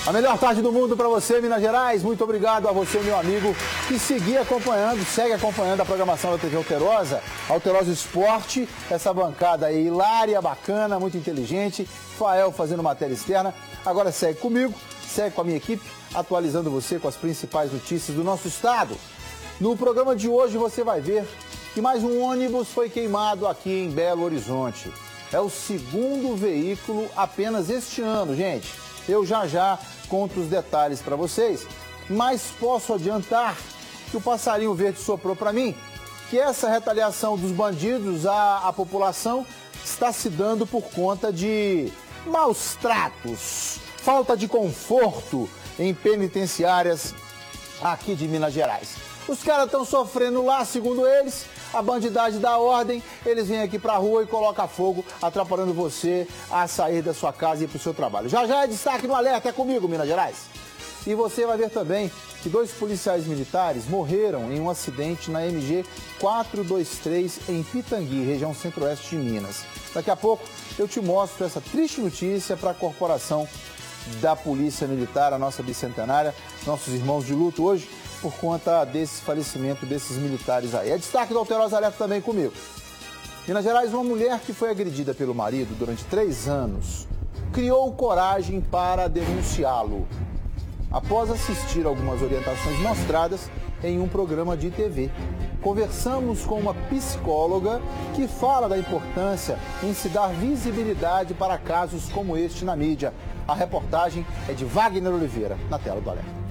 A melhor tarde do mundo para você, Minas Gerais. Muito obrigado a você, meu amigo, que segue acompanhando a programação da TV Alterosa. Alterosa Esporte, essa bancada aí hilária, bacana, muito inteligente. Fael fazendo matéria externa. Agora segue comigo, segue com a minha equipe, atualizando você com as principais notícias do nosso estado. No programa de hoje você vai ver que mais um ônibus foi queimado aqui em Belo Horizonte. É o segundo veículo apenas este ano, gente. Eu já conto os detalhes para vocês, mas posso adiantar que o passarinho verde soprou para mim que essa retaliação dos bandidos à população está se dando por conta de maus tratos, falta de conforto em penitenciárias aqui de Minas Gerais. Os caras estão sofrendo lá, segundo eles, a bandidagem dá ordem, eles vêm aqui pra rua e colocam fogo, atrapalhando você a sair da sua casa e ir pro seu trabalho. Já é destaque no Alerta, é comigo, Minas Gerais. E você vai ver também que 2 policiais militares morreram em um acidente na MG 423 em Pitangui, região centro-oeste de Minas. Daqui a pouco eu te mostro essa triste notícia para a corporação da Polícia Militar, a nossa bicentenária, nossos irmãos de luto hoje, por conta desse falecimento desses militares aí. É destaque do Alterosa Alerta também comigo. Minas Gerais, uma mulher que foi agredida pelo marido durante 3 anos, criou coragem para denunciá-lo. Após assistir algumas orientações mostradas em um programa de TV. Conversamos com uma psicóloga que fala da importância em se dar visibilidade para casos como este na mídia. A reportagem é de Wagner Oliveira, na tela do Alerta.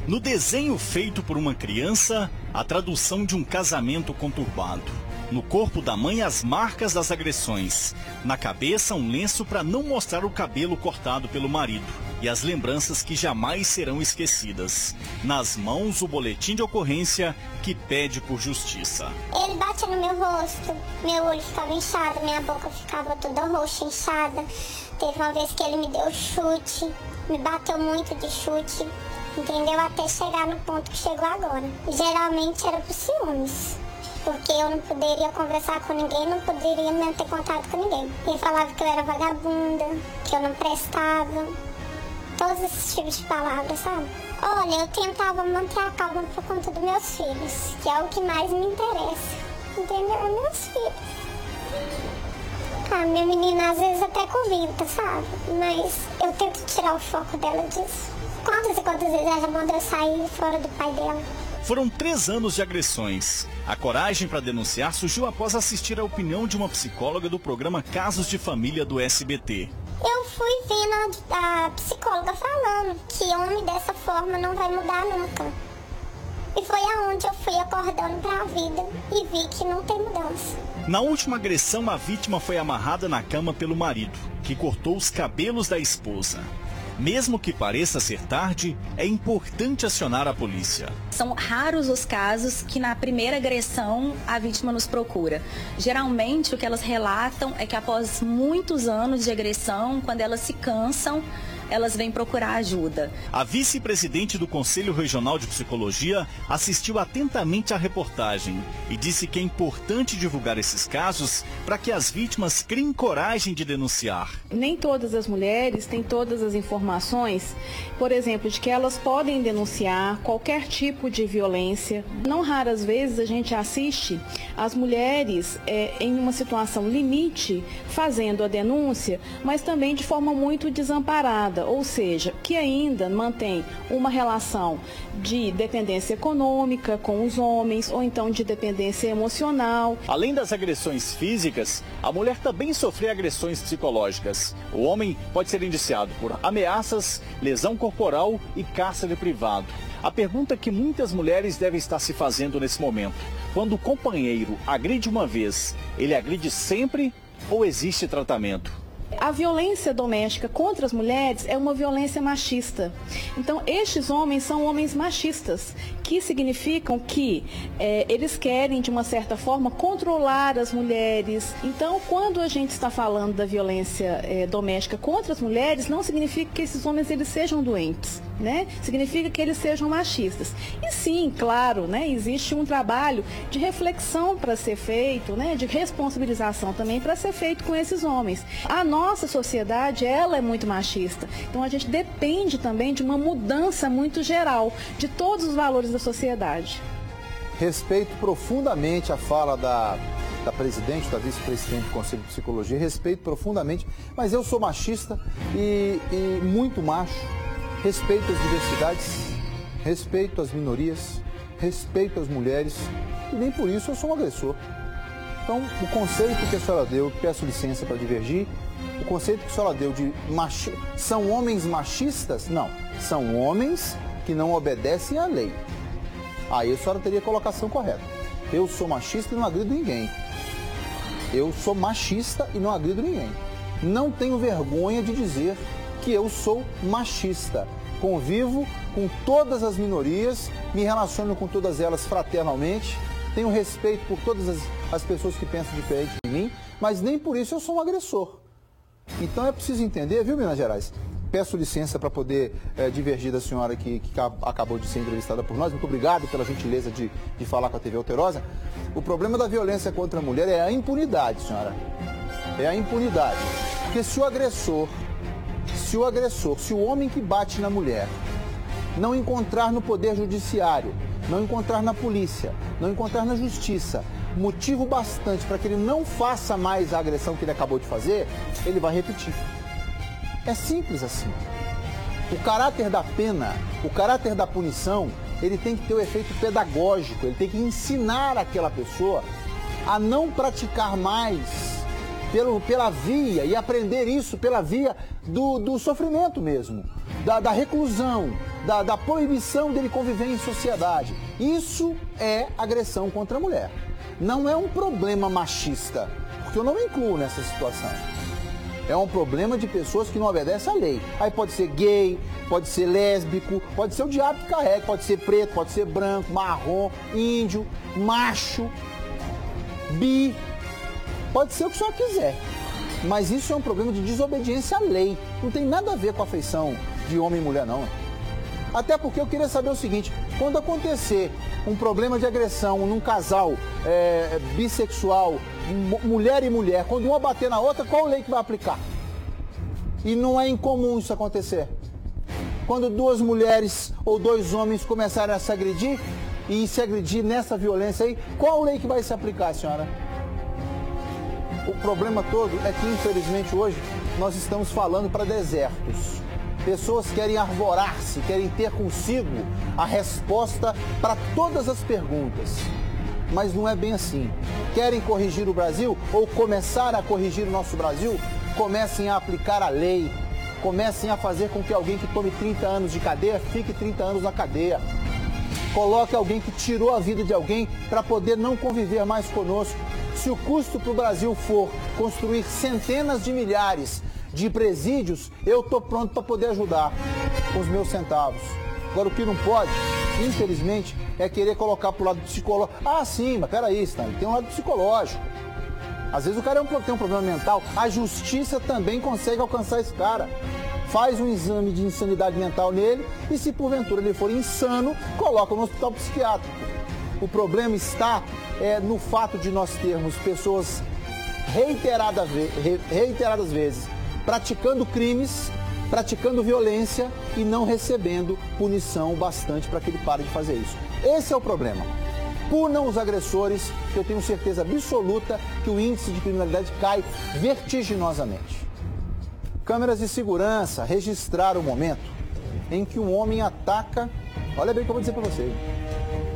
No desenho feito por uma criança, a tradução de um casamento conturbado. No corpo da mãe, as marcas das agressões. Na cabeça, um lenço para não mostrar o cabelo cortado pelo marido. E as lembranças que jamais serão esquecidas. Nas mãos, o boletim de ocorrência que pede por justiça. Ele batia no meu rosto, meu olho ficava inchado, minha boca ficava toda roxa, inchada. Teve uma vez que ele me deu chute, me bateu muito de chute. Entendeu? Até chegar no ponto que chegou agora. Geralmente era por ciúmes. Porque eu não poderia conversar com ninguém, não poderia mesmo ter contato com ninguém. Ele falava que eu era vagabunda, que eu não prestava. Todos esses tipos de palavras, sabe? Olha, eu tentava manter a calma por conta dos meus filhos, que é o que mais me interessa. Entendeu? É meus filhos. A minha menina às vezes até comenta, sabe? Mas eu tento tirar o foco dela disso. Quantas e quantas vezes ela já mandou eu sair fora do pai dela? Foram 3 anos de agressões. A coragem para denunciar surgiu após assistir a opinião de uma psicóloga do programa Casos de Família do SBT. Eu fui vendo a psicóloga falando que homem dessa forma não vai mudar nunca. E foi aonde eu fui acordando para a vida e vi que não tem mudança. Na última agressão, a vítima foi amarrada na cama pelo marido, que cortou os cabelos da esposa. Mesmo que pareça ser tarde, é importante acionar a polícia. São raros os casos que na primeira agressão a vítima nos procura. Geralmente o que elas relatam é que após muitos anos de agressão, quando elas se cansam, elas vêm procurar ajuda. A vice-presidente do Conselho Regional de Psicologia assistiu atentamente à reportagem e disse que é importante divulgar esses casos para que as vítimas criem coragem de denunciar. Nem todas as mulheres têm todas as informações, por exemplo, de que elas podem denunciar qualquer tipo de violência. Não raras vezes a gente assiste as mulheres em uma situação limite fazendo a denúncia, mas também de forma muito desamparada. Ou seja, que ainda mantém uma relação de dependência econômica com os homens ou então de dependência emocional. Além das agressões físicas, a mulher também sofre agressões psicológicas. O homem pode ser indiciado por ameaças, lesão corporal e cárcere privado. A pergunta que muitas mulheres devem estar se fazendo nesse momento: quando o companheiro agride uma vez, ele agride sempre ou existe tratamento? A violência doméstica contra as mulheres é uma violência machista. Então, estes homens são homens machistas, que significam que eles querem, de uma certa forma, controlar as mulheres. Então, quando a gente está falando da violência doméstica contra as mulheres, não significa que esses homens eles sejam doentes, né? Significa que eles sejam machistas. E sim, claro, né, existe um trabalho de reflexão para ser feito, né, de responsabilização também para ser feito com esses homens. A nossa sociedade, ela é muito machista. Então a gente depende também de uma mudança muito geral de todos os valores da sociedade. Respeito profundamente a fala da presidente, da vice-presidente do Conselho de Psicologia, respeito profundamente, mas eu sou machista e muito macho, respeito as diversidades, respeito as minorias, respeito as mulheres e nem por isso eu sou um agressor. Então, o conceito que a senhora deu, peço licença para divergir, o conceito que a senhora deu de são homens machistas? Não, são homens que não obedecem à lei. Aí a senhora teria a colocação correta. Eu sou machista e não agrido ninguém. Eu sou machista e não agrido ninguém. Não tenho vergonha de dizer que eu sou machista. Convivo com todas as minorias, me relaciono com todas elas fraternalmente, tenho respeito por todas as pessoas que pensam diferente de mim, mas nem por isso eu sou um agressor. Então é preciso entender, viu, Minas Gerais? Peço licença para poder divergir da senhora que acabou de ser entrevistada por nós. Muito obrigado pela gentileza de falar com a TV Alterosa. O problema da violência contra a mulher é a impunidade, senhora. É a impunidade. Porque se o agressor, se o homem que bate na mulher não encontrar no Poder Judiciário, não encontrar na polícia, não encontrar na justiça motivo bastante para que ele não faça mais a agressão que ele acabou de fazer, ele vai repetir. É simples assim. O caráter da pena, o caráter da punição, ele tem que ter o efeito pedagógico, ele tem que ensinar aquela pessoa a não praticar mais pela via e aprender isso pela via do sofrimento mesmo, da reclusão, da proibição dele conviver em sociedade. Isso é agressão contra a mulher. Não é um problema machista, porque eu não me incluo nessa situação. É um problema de pessoas que não obedecem à lei. Aí pode ser gay, pode ser lésbico, pode ser o diabo que carrega, pode ser preto, pode ser branco, marrom, índio, macho, bi, pode ser o que o senhor quiser. Mas isso é um problema de desobediência à lei. Não tem nada a ver com a afeição de homem e mulher, não. Até porque eu queria saber o seguinte, quando acontecer um problema de agressão num casal bissexual, mulher e mulher, quando uma bater na outra, qual lei que vai aplicar? E não é incomum isso acontecer. Quando duas mulheres ou dois homens começarem a se agredir, e se agredir nessa violência aí, qual lei que vai se aplicar, senhora? O problema todo é que, infelizmente, hoje, nós estamos falando para desertos. Pessoas querem arvorar-se, querem ter consigo a resposta para todas as perguntas. Mas não é bem assim. Querem corrigir o Brasil ou começar a corrigir o nosso Brasil? Comecem a aplicar a lei. Comecem a fazer com que alguém que tome 30 anos de cadeia fique 30 anos na cadeia. Coloque alguém que tirou a vida de alguém para poder não conviver mais conosco. Se o custo para o Brasil for construir centenas de milhares de presídios, eu estou pronto para poder ajudar com os meus centavos. Agora, o que não pode, infelizmente, é querer colocar para o lado psicológico. Ah, sim, mas peraí, Stanley, tem um lado psicológico. Às vezes o cara tem um problema mental, a justiça também consegue alcançar esse cara. Faz um exame de insanidade mental nele e, se porventura ele for insano, coloca no hospital psiquiátrico. O problema está no fato de nós termos pessoas reiteradas vezes praticando crimes, praticando violência e não recebendo punição bastante para que ele pare de fazer isso. Esse é o problema. Punam os agressores, que eu tenho certeza absoluta que o índice de criminalidade cai vertiginosamente. Câmeras de segurança registraram o momento em que um homem ataca, olha bem o que eu vou dizer para você,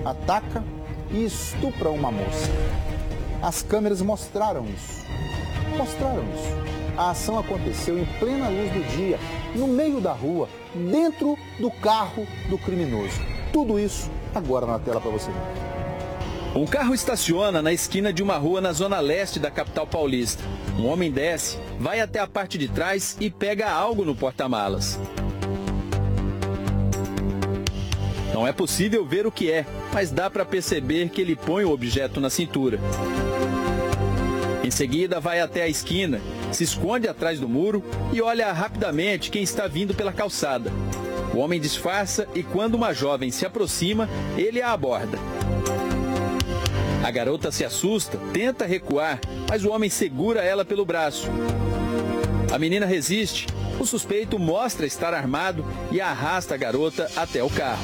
ataca e estupra uma moça. As câmeras mostraram isso. A ação aconteceu em plena luz do dia, no meio da rua, dentro do carro do criminoso. Tudo isso agora na tela para você. Um carro estaciona na esquina de uma rua na zona leste da capital paulista. Um homem desce, vai até a parte de trás e pega algo no porta-malas. Não é possível ver o que é, mas dá para perceber que ele põe o objeto na cintura. Em seguida, vai até a esquina, se esconde atrás do muro e olha rapidamente quem está vindo pela calçada. O homem disfarça e, quando uma jovem se aproxima, ele a aborda. A garota se assusta, tenta recuar, mas o homem segura ela pelo braço. A menina resiste. O suspeito mostra estar armado e arrasta a garota até o carro.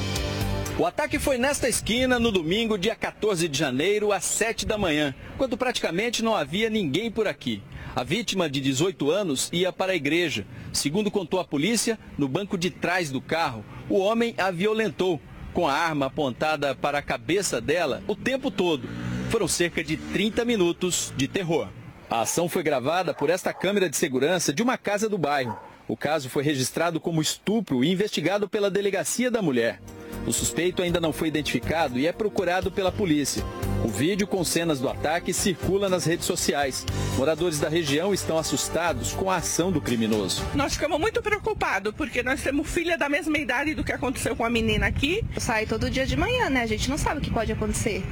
O ataque foi nesta esquina no domingo, dia 14 de janeiro, às 7 da manhã, quando praticamente não havia ninguém por aqui. A vítima, de 18 anos, ia para a igreja. Segundo contou a polícia, no banco de trás do carro, o homem a violentou, com a arma apontada para a cabeça dela o tempo todo. Foram cerca de 30 minutos de terror. A ação foi gravada por esta câmera de segurança de uma casa do bairro. O caso foi registrado como estupro e investigado pela Delegacia da Mulher. O suspeito ainda não foi identificado e é procurado pela polícia. O vídeo com cenas do ataque circula nas redes sociais. Moradores da região estão assustados com a ação do criminoso. Nós ficamos muito preocupados, porque nós temos filha da mesma idade do que aconteceu com a menina aqui. Sai todo dia de manhã, né? A gente não sabe o que pode acontecer.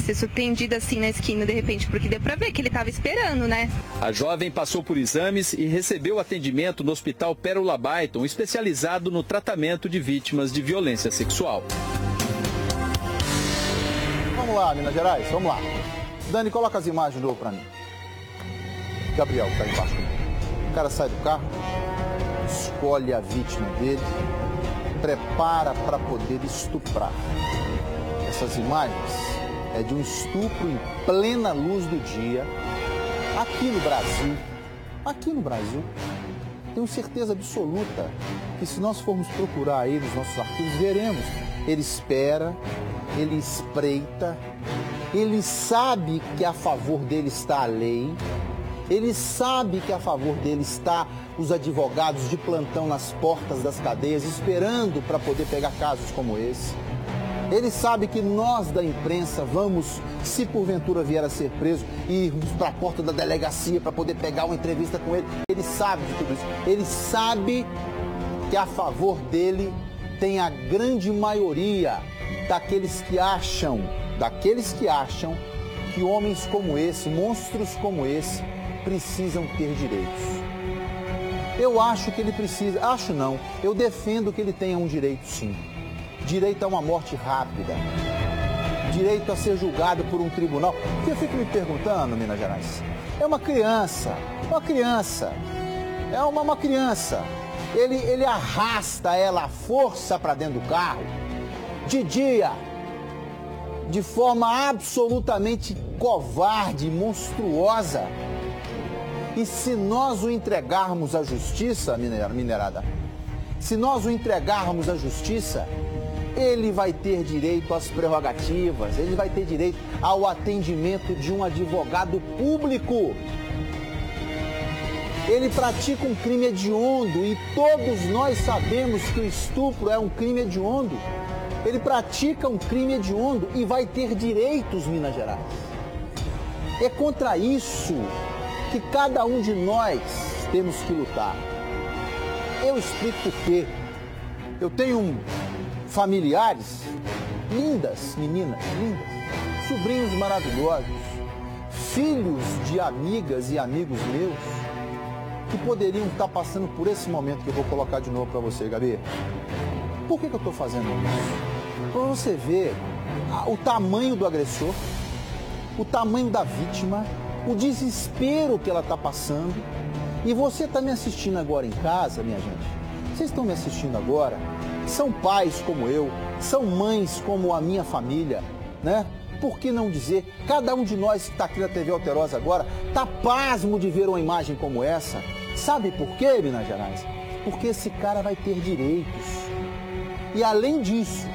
Ser surpreendida assim na esquina de repente, porque deu pra ver que ele estava esperando, né? A jovem passou por exames e recebeu atendimento no Hospital Pérola Baiton, especializado no tratamento de vítimas de violência sexual. Vamos lá, Minas Gerais, vamos lá. Dani, coloca as imagens de novo pra mim. Gabriel, que tá embaixo. O cara sai do carro, escolhe a vítima dele, prepara para poder estuprar. Essas imagens é de um estupro em plena luz do dia, aqui no Brasil. Tenho certeza absoluta que se nós formos procurar aí nos nossos arquivos, veremos. Ele espera, ele espreita, ele sabe que a favor dele está a lei, ele sabe que a favor dele está os advogados de plantão nas portas das cadeias, esperando para poder pegar casos como esse. Ele sabe que nós da imprensa vamos, se porventura vier a ser preso, irmos para a porta da delegacia para poder pegar uma entrevista com ele. Ele sabe de tudo isso. Ele sabe que a favor dele tem a grande maioria daqueles que acham que homens como esse, monstros como esse, precisam ter direitos. Eu acho que ele precisa, eu defendo que ele tenha um direito sim. Direito a uma morte rápida, direito a ser julgado por um tribunal. Porque eu fico me perguntando, Minas Gerais, é uma criança. Ele arrasta ela à força para dentro do carro, de dia, de forma absolutamente covarde, monstruosa. E se nós o entregarmos à justiça, minerada, se nós o entregarmos à justiça, ele vai ter direito às prerrogativas, ele vai ter direito ao atendimento de um advogado público. Ele pratica um crime hediondo e todos nós sabemos que o estupro é um crime hediondo. Ele pratica um crime hediondo e vai ter direitos, Minas Gerais. É contra isso que cada um de nós temos que lutar. Eu explico por quê. Eu tenho familiares, lindas, meninas, lindas, sobrinhos maravilhosos, filhos de amigas e amigos meus, que poderiam estar passando por esse momento que eu vou colocar de novo para você, Gabi. Por que eu estou fazendo isso? Para você ver o tamanho do agressor, o tamanho da vítima, o desespero que ela está passando. E você está me assistindo agora em casa, minha gente. Vocês estão me assistindo agora? São pais como eu, são mães como a minha família, né? Por que não dizer, cada um de nós que está aqui na TV Alterosa agora, está pasmo de ver uma imagem como essa. Sabe por quê, Minas Gerais? Porque esse cara vai ter direitos. E além disso,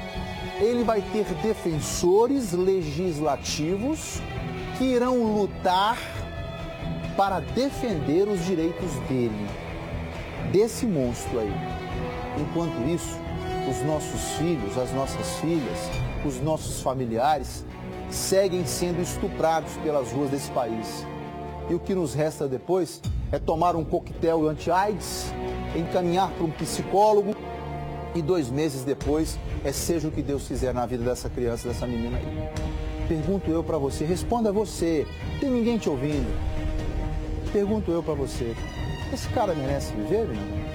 ele vai ter defensores legislativos que irão lutar para defender os direitos dele, desse monstro aí. Enquanto isso, os nossos filhos, as nossas filhas, os nossos familiares seguem sendo estuprados pelas ruas desse país. E o que nos resta depois é tomar um coquetel anti-AIDS, encaminhar para um psicólogo e 2 meses depois seja o que Deus quiser na vida dessa criança, dessa menina aí. Pergunto eu para você, responda você, não tem ninguém te ouvindo. Pergunto eu para você, esse cara merece viver, menino?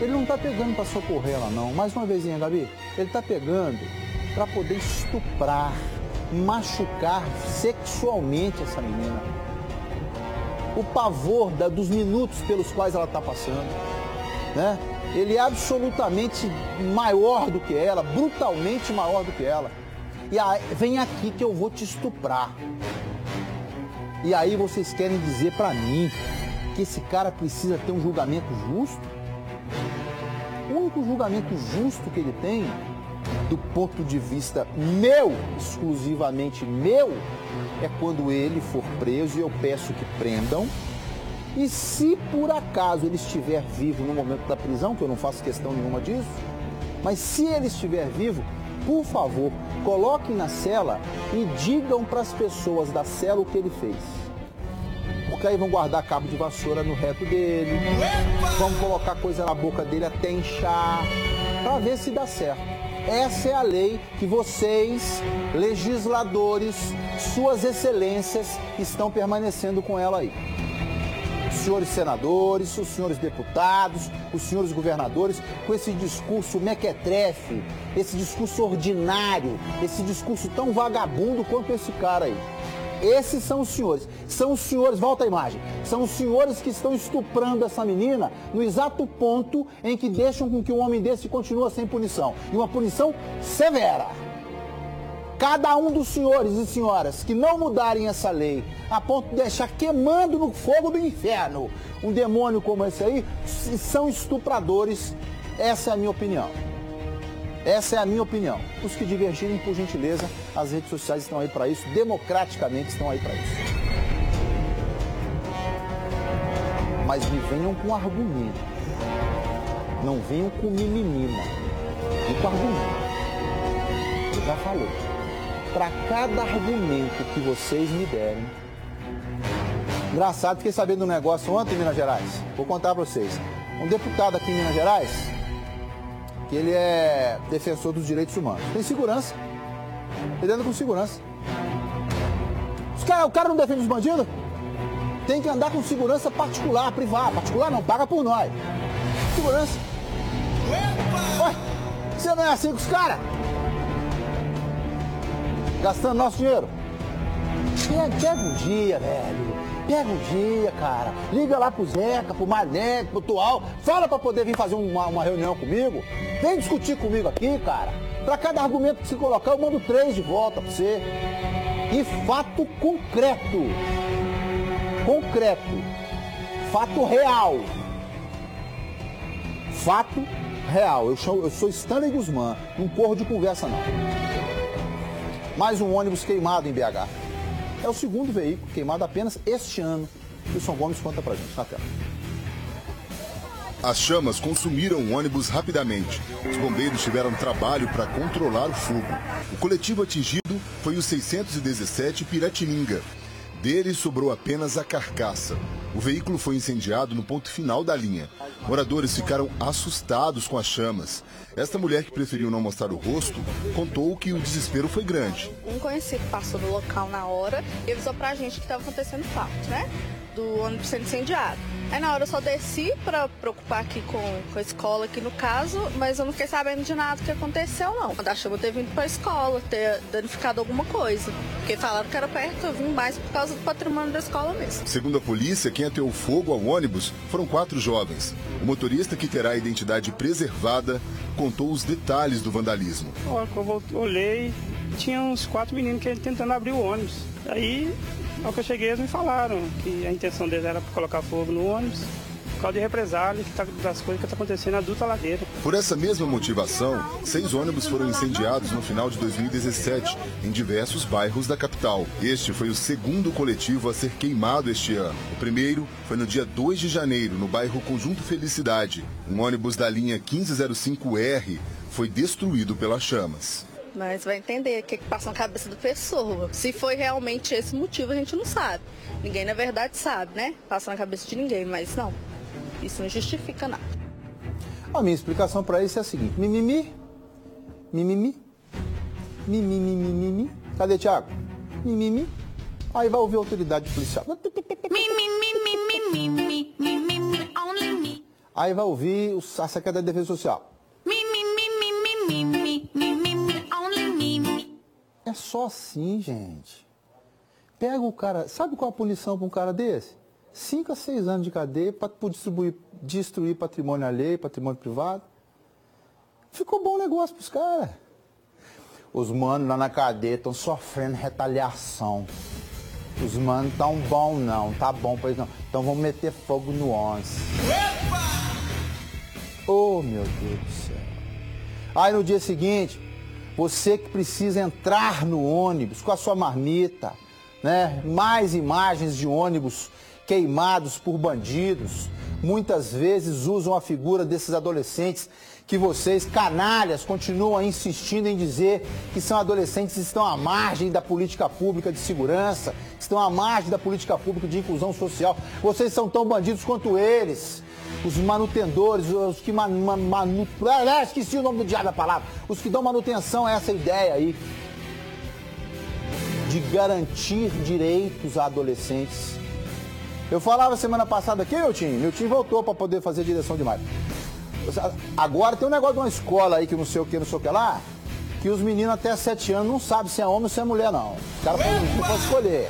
Ele não está pegando para socorrer ela, não. Mais uma vezinha, Gabi. Ele está pegando para poder estuprar, machucar sexualmente essa menina. o pavor dos minutos pelos quais ela está passando, né? Ele é absolutamente maior do que ela, brutalmente maior do que ela. E aí, vem aqui que eu vou te estuprar. E aí vocês querem dizer pra mim que esse cara precisa ter um julgamento justo? O único julgamento justo que ele tem, do ponto de vista meu, exclusivamente meu, é quando ele for preso e eu peço que prendam. E se por acaso ele estiver vivo no momento da prisão, que eu não faço questão nenhuma disso, mas se ele estiver vivo, por favor, coloquem na cela e digam para as pessoas da cela o que ele fez. Porque aí vão guardar cabo de vassoura no reto dele, vão colocar coisa na boca dele até inchar, para ver se dá certo. Essa é a lei que vocês, legisladores, suas excelências, estão permanecendo com ela aí. Os senhores senadores, os senhores deputados, os senhores governadores, com esse discurso mequetrefe, esse discurso ordinário, esse discurso tão vagabundo quanto esse cara aí. Esses são os senhores, volta a imagem, são os senhores que estão estuprando essa menina no exato ponto em que deixam com que um homem desse continue sem punição. E uma punição severa. Cada um dos senhores e senhoras que não mudarem essa lei a ponto de deixar queimando no fogo do inferno um demônio como esse aí, são estupradores. Essa é a minha opinião. Essa é a minha opinião. Os que divergirem, por gentileza, as redes sociais estão aí para isso, democraticamente estão aí para isso. Mas me venham com argumento. Não venham com mimimi, não. Vem com argumento. Eu já falei. Para cada argumento que vocês me derem. Engraçado, fiquei sabendo de um negócio ontem em Minas Gerais. Vou contar para vocês. Um deputado aqui em Minas Gerais, que ele é defensor dos direitos humanos. Tem segurança. Ele anda com segurança. O cara não defende os bandidos? Tem que andar com segurança particular, privada. Particular não, paga por nós. Segurança. Ué, você não é assim com os caras? Gastando nosso dinheiro. Pega um dia, velho. Pega um dia, cara. Liga lá pro Zeca, pro Mané, pro Tual. Fala pra poder vir fazer uma reunião comigo. Vem discutir comigo aqui, cara. Pra cada argumento que você colocar, eu mando 3 de volta pra você. E fato concreto. Concreto. Fato real. Fato real. Eu sou Stanley Guzmán. Não corro de conversa, não. Mais um ônibus queimado em BH. É o segundo veículo queimado apenas este ano. Wilson Gomes conta pra gente na tela. As chamas consumiram o ônibus rapidamente. Os bombeiros tiveram trabalho para controlar o fogo. O coletivo atingido foi o 617 Piratininga. Dele sobrou apenas a carcaça. O veículo foi incendiado no ponto final da linha. Moradores ficaram assustados com as chamas. Esta mulher, que preferiu não mostrar o rosto, contou que o desespero foi grande. Um conhecido passou no local na hora e avisou pra gente que estava acontecendo fato, né? Do ônibus sendo incendiado. Aí na hora eu só desci pra preocupar aqui com a escola aqui no caso, mas eu não fiquei sabendo de nada que aconteceu não. A chama ter vindo pra escola, ter danificado alguma coisa. Porque falaram que era perto, eu vim mais por causa do patrimônio da escola mesmo. Segundo a polícia, quem ateou fogo ao ônibus foram 4 jovens. O motorista, que terá a identidade preservada, contou os detalhes do vandalismo. Eu olhei, tinha uns 4 meninos tentando abrir o ônibus. Aí, ao que eu cheguei, eles me falaram que a intenção deles era colocar fogo no ônibus, por causa de represália das coisas que estão acontecendo na Dutra Ladeira. Por essa mesma motivação, 6 ônibus foram incendiados no final de 2017, em diversos bairros da capital. Este foi o segundo coletivo a ser queimado este ano. O primeiro foi no dia 2 de janeiro, no bairro Conjunto Felicidade. Um ônibus da linha 1505R foi destruído pelas chamas. Mas vai entender o que passa na cabeça da pessoa. Se foi realmente esse motivo, a gente não sabe. Ninguém, na verdade, sabe, né? Passa na cabeça de ninguém, mas não. Isso não justifica nada. A minha explicação para isso é a seguinte. Mimimi. Cadê, Thiago? Mimimi. Aí vai ouvir a autoridade policial. Aí vai ouvir a Secretaria de Defesa Social. É só assim, gente. Pega o cara... Sabe qual a punição para um cara desse? 5 a 6 anos de cadeia para destruir patrimônio alheio, patrimônio privado. Ficou bom negócio pros caras. Os manos lá na cadeia estão sofrendo retaliação. Os manos tão bom não, tá bom pra eles não. Então vamos meter fogo no 11. Oh, meu Deus do céu. Aí no dia seguinte, você que precisa entrar no ônibus com a sua marmita, né? Mais imagens de ônibus queimados por bandidos. Muitas vezes usam a figura desses adolescentes que vocês, canalhas, continuam insistindo em dizer que são adolescentes que estão à margem da política pública de segurança, estão à margem da política pública de inclusão social. Vocês são tão bandidos quanto eles. Os manutendores, os que esqueci o nome do diabo da palavra. Os que dão manutenção a essa ideia aí de garantir direitos a adolescentes. Eu falava semana passada aqui, meu time voltou para poder fazer direção de imagem. Agora tem um negócio de uma escola aí que não sei o que lá, que os meninos até 7 anos não sabem se é homem ou se é mulher, não. O cara não pode escolher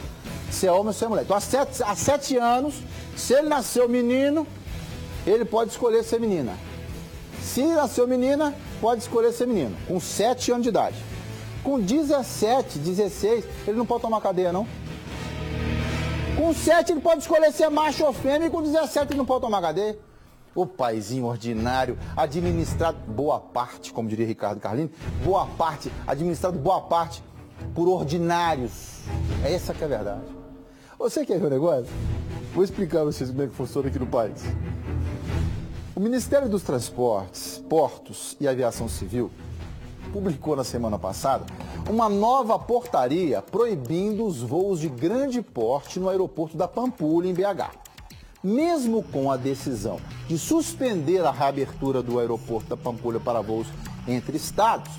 se é homem ou se é mulher. Então, há 7 anos, se ele nasceu menino, ele pode escolher ser menina. Se nasceu menina, pode escolher ser menino, com 7 anos de idade. Com 17, 16, ele não pode tomar cadeia, não. Com 7 ele pode escolher ser macho ou fêmea e com 17 ele não pode tomar cadeia. O paizinho ordinário, administrado, boa parte, como diria Ricardo Carlini, administrado boa parte por ordinários. Essa que é a verdade. Você quer ver o negócio? Vou explicar a vocês como é que funciona aqui no país. O Ministério dos Transportes, Portos e Aviação Civil publicou na semana passada uma nova portaria proibindo os voos de grande porte no aeroporto da Pampulha, em BH. Mesmo com a decisão de suspender a reabertura do aeroporto da Pampulha para voos entre estados,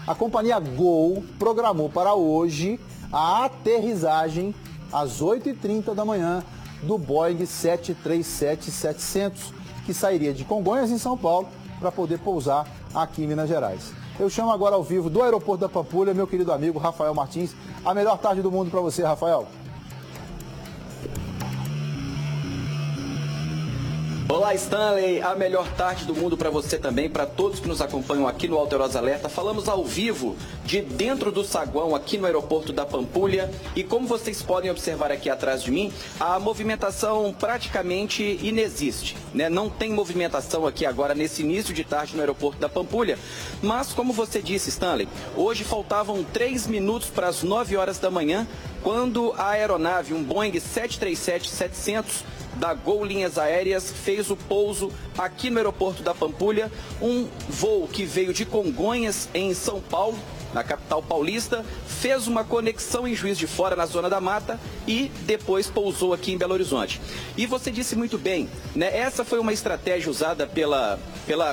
a companhia Gol programou para hoje a aterrissagem às 8h30 da manhã do Boeing 737-700, que sairia de Congonhas, em São Paulo, para poder pousar aqui em Minas Gerais. Eu chamo agora ao vivo do aeroporto da Pampulha, meu querido amigo Rafael Martins. A melhor tarde do mundo para você, Rafael. Olá, Stanley, a melhor tarde do mundo para você também, para todos que nos acompanham aqui no Alterosa Alerta. Falamos ao vivo de dentro do saguão aqui no aeroporto da Pampulha e como vocês podem observar aqui atrás de mim, a movimentação praticamente inexiste, né? Não tem movimentação aqui agora nesse início de tarde no aeroporto da Pampulha, mas como você disse, Stanley, hoje faltavam 3 minutos para as 9 horas da manhã, quando a aeronave, um Boeing 737-700, da Gol Linhas Aéreas, fez o pouso aqui no aeroporto da Pampulha, um voo que veio de Congonhas, em São Paulo, na capital paulista, fez uma conexão em Juiz de Fora, na Zona da Mata, e depois pousou aqui em Belo Horizonte. E você disse muito bem, né? Essa foi uma estratégia usada pela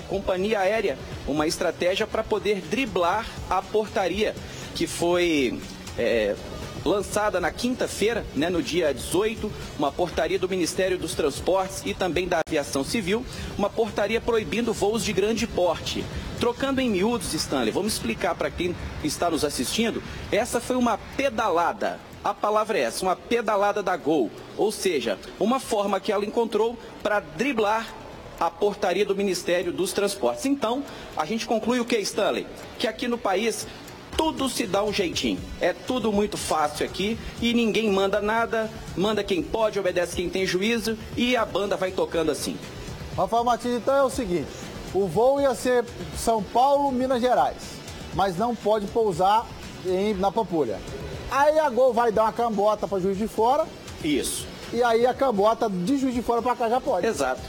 companhia aérea, uma estratégia para poder driblar a portaria que foi lançada na quinta-feira, né, no dia 18, uma portaria do Ministério dos Transportes e também da Aviação Civil, uma portaria proibindo voos de grande porte. Trocando em miúdos, Stanley, vamos explicar para quem está nos assistindo, essa foi uma pedalada. A palavra é essa, uma pedalada da Gol, ou seja, uma forma que ela encontrou para driblar a portaria do Ministério dos Transportes. Então, a gente conclui o que, Stanley? Que aqui no país tudo se dá um jeitinho, é tudo muito fácil aqui e ninguém manda nada, manda quem pode, obedece quem tem juízo e a banda vai tocando assim. Rafael Martins, então é o seguinte, o voo ia ser São Paulo, Minas Gerais, mas não pode pousar na Pampulha. Aí a Gol vai dar uma cambota para Juiz de Fora. Isso. E aí a cambota de Juiz de Fora para cá já pode. Exato.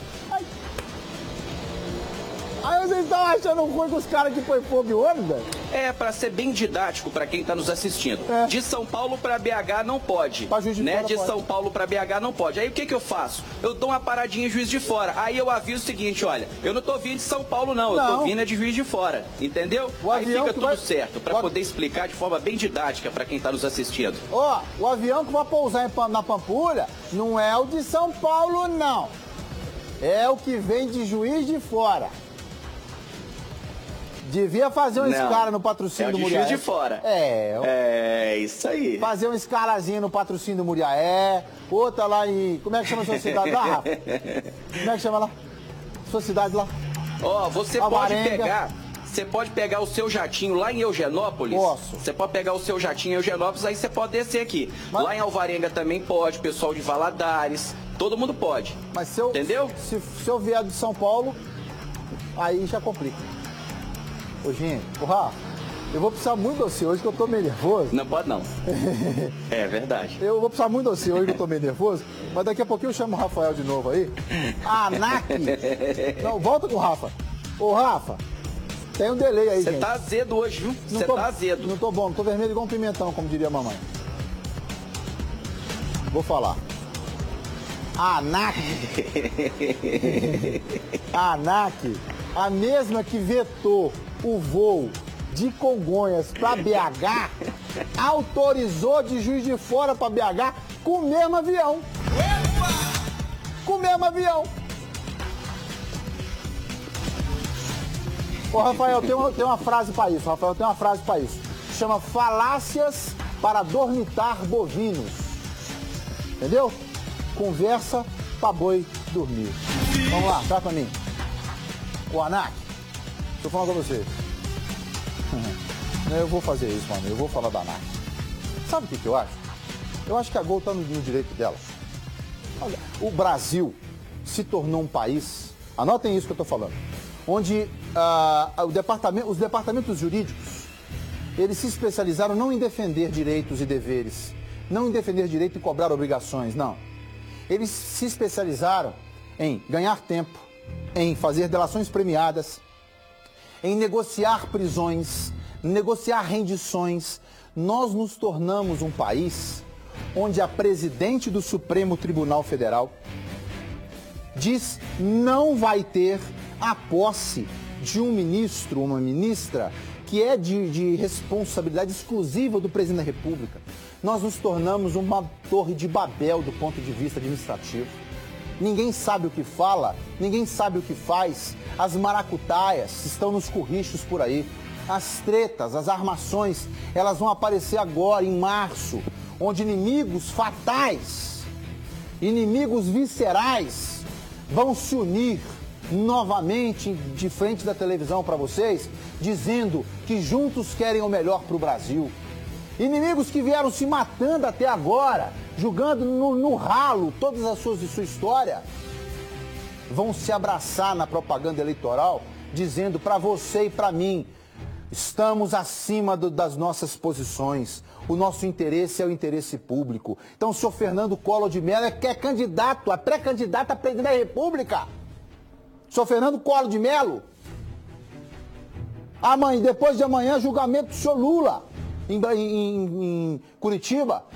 Aí vocês estão achando ruim com os caras que põem fogo em ônibus, velho? É, para ser bem didático para quem está nos assistindo. É. De São Paulo para BH não pode. Pra Juiz de né? Fora De pode. São Paulo para BH não pode. Aí o que eu faço? Eu dou uma paradinha em Juiz de Fora. Aí eu aviso o seguinte, olha, eu não tô vindo de São Paulo não, eu tô vindo de Juiz de Fora. Entendeu? Aí fica tudo certo, para poder explicar de forma bem didática para quem está nos assistindo. Ó, o avião que vai pousar na Pampulha não é o de São Paulo, não. É o que vem de Juiz de Fora. Devia fazer uma escala no patrocínio do Muriaé. Juiz de Fora. É, isso aí. Fazer uma escalazinha no patrocínio do Muriaé, outra lá em... Como é que chama a sua cidade lá, Rafa? Como é que chama lá? Sua cidade lá? Ó, você pode pegar o seu jatinho lá em Eugenópolis. Posso. Você pode pegar o seu jatinho em Eugenópolis, aí você pode descer aqui. Mas... Lá em Alvarenga também pode, pessoal de Valadares, todo mundo pode. Mas se eu, entendeu? Se eu vier de São Paulo, aí já complica. Ô, gente, Rafa, eu vou precisar muito de você hoje que eu tô meio nervoso. Não pode não. É verdade. Eu vou precisar muito de você hoje que eu tô meio nervoso, mas daqui a pouquinho eu chamo o Rafael de novo aí. A ANAC. Não, volta com o Rafa. Ô, Rafa, tem um delay aí, gente. Você tá azedo hoje, viu? Você tá azedo. Não tô bom, não tô vermelho igual um pimentão, como diria a mamãe. Vou falar. A ANAC. A ANAC, a mesma que vetou o voo de Congonhas para BH, autorizou de Juiz de Fora para BH com o mesmo avião. Com o mesmo avião. Ô, Rafael, tem uma frase para isso. Rafael, tem uma frase para isso. Chama falácias para dormitar bovinos. Entendeu? Conversa para boi dormir. Vamos lá, tá pra mim. O ANAC, deixa eu falar com você. Eu vou fazer isso, mano. Eu vou falar da ANAC. Sabe o que eu acho? Eu acho que a Gol tá no direito dela. Olha, o Brasil se tornou um país, anotem isso que eu tô falando, onde os departamentos jurídicos, eles se especializaram não em defender direitos e deveres, não em defender direito e cobrar obrigações, não. Eles se especializaram em ganhar tempo, em fazer delações premiadas, em negociar prisões, negociar rendições. Nós nos tornamos um país onde a presidente do Supremo Tribunal Federal diz não vai ter a posse de um ministro, uma ministra, que é de responsabilidade exclusiva do presidente da República. Nós nos tornamos uma torre de Babel do ponto de vista administrativo. Ninguém sabe o que fala, ninguém sabe o que faz. As maracutaias estão nos currichos por aí. As tretas, as armações, elas vão aparecer agora, em março, onde inimigos fatais, inimigos viscerais, vão se unir novamente de frente da televisão para vocês, dizendo que juntos querem o melhor para o Brasil. Inimigos que vieram se matando até agora, jogando no ralo todas as sua história, vão se abraçar na propaganda eleitoral, dizendo para você e para mim, estamos acima das nossas posições, o nosso interesse é o interesse público. Então o senhor Fernando Collor de Mello é candidato, é pré-candidato a presidente da República. O senhor Fernando Collor de Mello. Amanhã, depois de amanhã, julgamento do senhor Lula. Em Curitiba,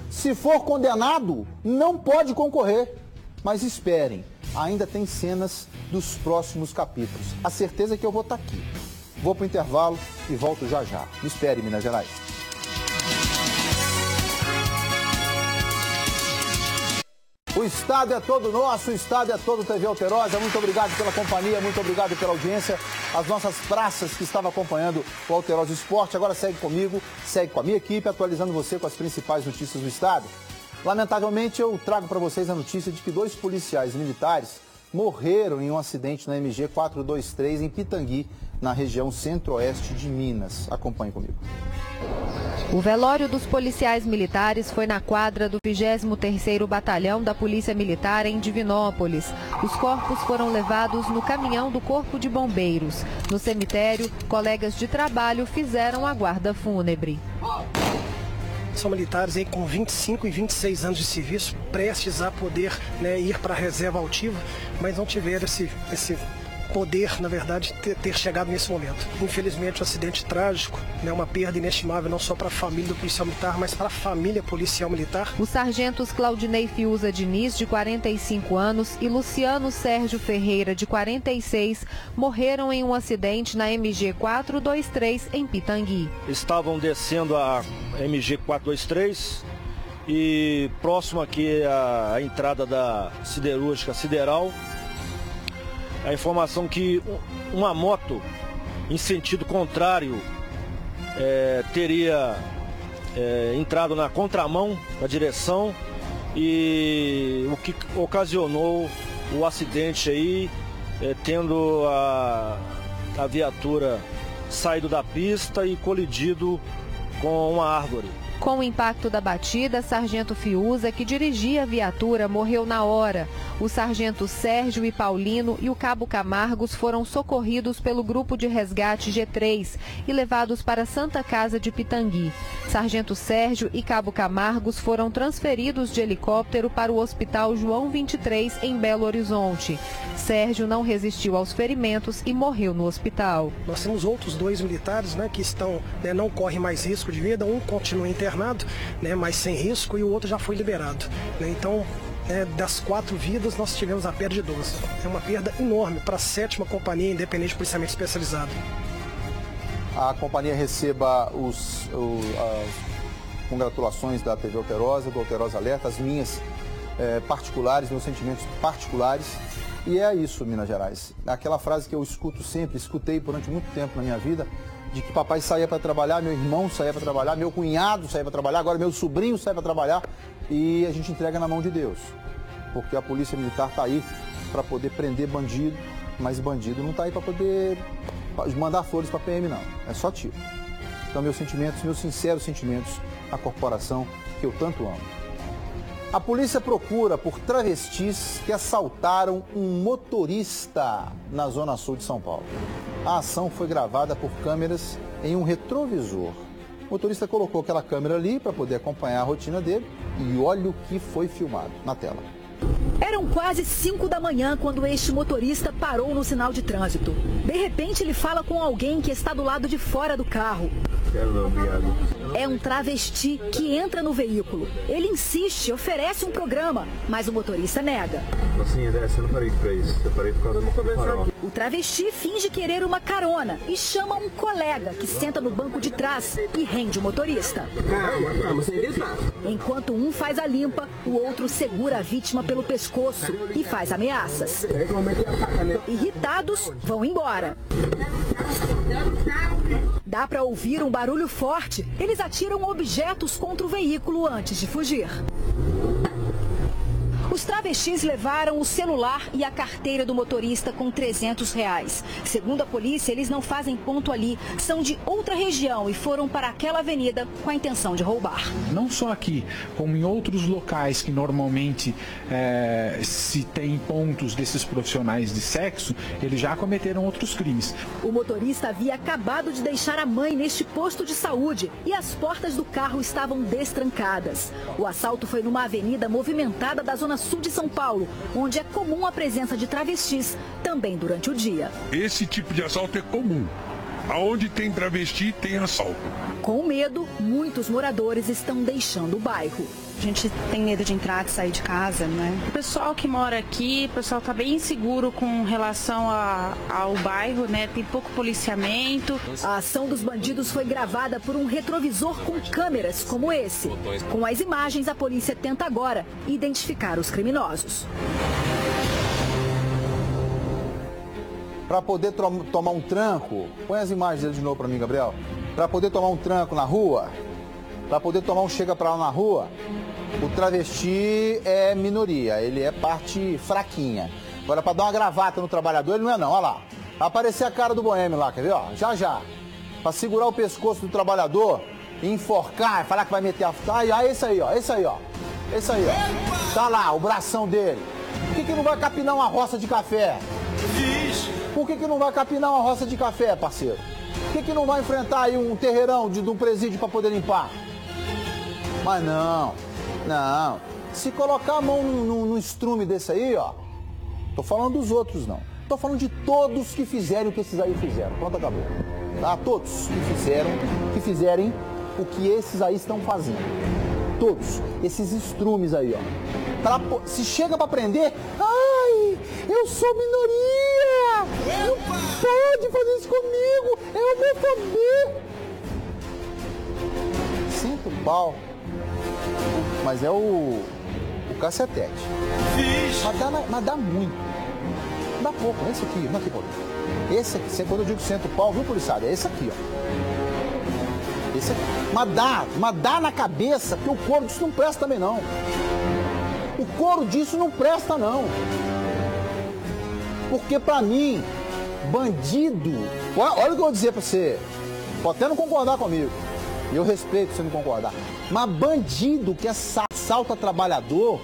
se for condenado, não pode concorrer. Mas esperem, ainda tem cenas dos próximos capítulos. A certeza é que eu vou estar aqui. Vou para o intervalo e volto já já. Me espere, Minas Gerais. O estado é todo nosso, o estado é todo TV Alterosa. Muito obrigado pela companhia, muito obrigado pela audiência. As nossas praças que estavam acompanhando o Alterosa Esporte, agora segue comigo, segue com a minha equipe, atualizando você com as principais notícias do estado. Lamentavelmente, eu trago para vocês a notícia de que 2 policiais militares morreram em um acidente na MG 423 em Pitangui, na região centro-oeste de Minas. Acompanhe comigo. O velório dos policiais militares foi na quadra do 23º Batalhão da Polícia Militar em Divinópolis. Os corpos foram levados no caminhão do Corpo de Bombeiros. No cemitério, colegas de trabalho fizeram a guarda fúnebre. São militares aí com 25 e 26 anos de serviço, prestes a poder, ir para a reserva altiva, mas não tiveram esse poder, na verdade, ter chegado nesse momento. Infelizmente, um acidente trágico, uma perda inestimável não só para a família do policial militar, mas para a família policial militar. Os sargentos Claudinei Fiuza Diniz, de 45 anos, e Luciano Sérgio Ferreira, de 46, morreram em um acidente na MG 423 em Pitangui. Estavam descendo a MG 423 e próximo aqui à entrada da siderúrgica Sideral, a informação que uma moto em sentido contrário, teria entrado na contramão da direção, e o que ocasionou o acidente aí, tendo a viatura saído da pista e colidido com uma árvore. Com o impacto da batida, Sargento Fiuza, que dirigia a viatura, morreu na hora. Os sargentos Sérgio e Paulino e o cabo Camargos foram socorridos pelo grupo de resgate G3 e levados para a Santa Casa de Pitangui. Sargento Sérgio e cabo Camargos foram transferidos de helicóptero para o Hospital João 23, em Belo Horizonte. Sérgio não resistiu aos ferimentos e morreu no hospital. Nós temos outros 2 militares, que estão, não correm mais risco de vida. Um continua internado, mas sem risco, e o outro já foi liberado. Então, das 4 vidas, nós tivemos a perda de 12. É uma perda enorme para a 7ª Companhia Independente de Policiamento Especializado. A companhia receba as congratulações da TV Alterosa, do Alterosa Alerta, as minhas particulares, meus sentimentos particulares. E é isso, Minas Gerais. Aquela frase que eu escuto sempre, escutei durante muito tempo na minha vida, de que papai saía para trabalhar, meu irmão saía para trabalhar, meu cunhado saía para trabalhar, agora meu sobrinho sai para trabalhar, e a gente entrega na mão de Deus. Porque a Polícia Militar está aí para poder prender bandido, mas bandido não está aí para poder mandar flores para a PM, não. É só tiro. Então, meus sentimentos, meus sinceros sentimentos à corporação que eu tanto amo. A polícia procura por travestis que assaltaram um motorista na Zona Sul de São Paulo. A ação foi gravada por câmeras em um retrovisor. O motorista colocou aquela câmera ali para poder acompanhar a rotina dele e olha o que foi filmado na tela. Eram quase 5 da manhã quando este motorista parou no sinal de trânsito. De repente, ele fala com alguém que está do lado de fora do carro. É um travesti que entra no veículo. Ele insiste, oferece um programa, mas o motorista nega. Eu não parei pra isso, eu parei por causa do farol. O travesti finge querer uma carona e chama um colega que senta no banco de trás e rende o motorista. Enquanto um faz a limpa, o outro segura a vítima pelo pescoço e faz ameaças. Irritados, vão embora. Dá para ouvir um barulho forte. Eles atiram objetos contra o veículo antes de fugir. Os travestis levaram o celular e a carteira do motorista com R$300. Segundo a polícia, eles não fazem ponto ali. São de outra região e foram para aquela avenida com a intenção de roubar. Não só aqui, como em outros locais que normalmente se tem pontos desses profissionais de sexo, eles já cometeram outros crimes. O motorista havia acabado de deixar a mãe neste posto de saúde e as portas do carro estavam destrancadas. O assalto foi numa avenida movimentada da Zona Sul de São Paulo, onde é comum a presença de travestis, também durante o dia. Esse tipo de assalto é comum. Aonde tem travesti, tem assalto. Com medo, muitos moradores estão deixando o bairro. A gente tem medo de entrar e sair de casa, né? O pessoal que mora aqui, o pessoal tá bem inseguro com relação ao bairro, né? Tem pouco policiamento. A ação dos bandidos foi gravada por um retrovisor com câmeras como esse. Com as imagens, a polícia tenta agora identificar os criminosos. Para poder tomar um tranco, põe as imagens dele de novo para mim, Gabriel. Para poder tomar um tranco na rua, para poder tomar um chega para lá na rua, o travesti é minoria, ele é parte fraquinha. Agora, para dar uma gravata no trabalhador, ele não é não, olha lá. Vai aparecer a cara do boêmio lá, quer ver? Ó, já. Para segurar o pescoço do trabalhador, enforcar, falar que vai meter a... Ah, esse aí, ó. Tá lá, o bração dele. Por que não vai capinar uma roça de café? Por que não vai capinar uma roça de café, parceiro? Por que não vai enfrentar aí um terreirão de um presídio para poder limpar? Mas não. Se colocar a mão num estrume desse aí, ó, tô falando dos outros, não. Tô falando de todos que fizerem o que esses aí fizeram. Pronto, acabou. Tá? Todos que fizerem o que esses aí estão fazendo. Todos. Esses estrumes aí, ó. Se chega para prender, ai, eu sou minoria! Não pode fazer isso comigo! É homofobia! Sinto o pau. Mas é o cacetete. Mas dá muito. Dá pouco, esse aqui, não aqui, Paulo. Esse aqui, quando eu digo centro pau, viu, policiário? É esse aqui, ó. Esse aqui. Mas dá na cabeça, porque o couro disso não presta também, não. O couro disso não presta, não. Porque pra mim, bandido... Olha o que eu vou dizer pra você. Pode até não concordar comigo. E eu respeito você não concordar. Mas bandido que assalta trabalhador